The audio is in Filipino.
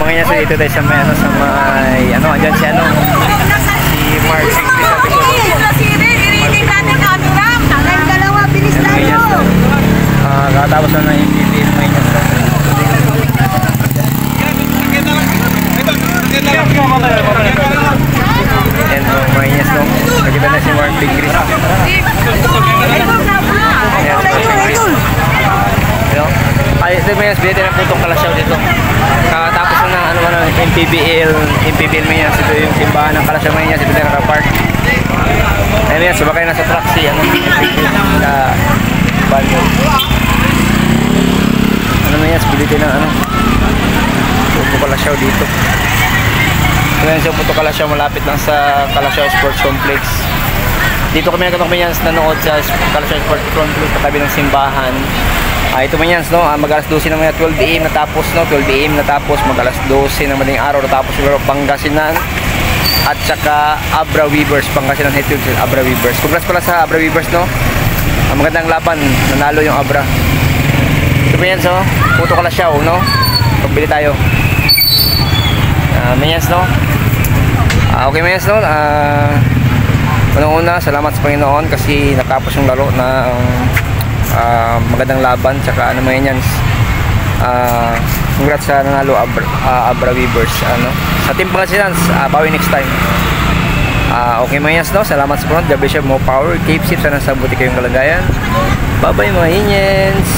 mga yan, so dito tayo sa may, sa may, andyan si si Mark. Sabi ko, katapos na yung PPL may yan. Yan po, may yes no. Nakita na si Mark Bigris. Ay, ito may yes, bilhin na putong kalasyaw dito. Katapos na MPBL may yes, ito yung simbahan ng kalasyaw may yes, ito na nakapark. Ayun yan, subakay na sa truck si Banyo. May yes, bilhin na putong kalasyaw dito. Ngayon sa Puto Kalasyaw, malapit lang sa Kalasyaw Sports Complex. Dito kami nagkatong nanood sa Kalasyaw Sports Complex sa tabi ng simbahan. Ito man yan, no? Mag-alas 12 naman yan, 12 AM natapos, no? 12 AM natapos, mag-alas 12 na madaling araw natapos siguro Pangasinan at saka Abra Weavers, Pangasinan Headfield sa Abra Weavers. Congrats pala sa Abra Weavers, no? Magandang laban, nanalo yung Abra. Ito man yan, so, Puto Kalasyaw, no? Pagbili tayo. Mayans, no? Okay, Mayans, no? Unang-una, salamat sa Panginoon kasi natapos yung laro na magandang laban, tsaka Mayans. Congrats sa nanalo Abra Weavers, sa Team Pangasinan, bawi next time. Okay, Mayans, no? Salamat sa Panginoon. God bless you, more power, keep safe, sana sa buti kayong kalagayan. Bye-bye, mga Inyens!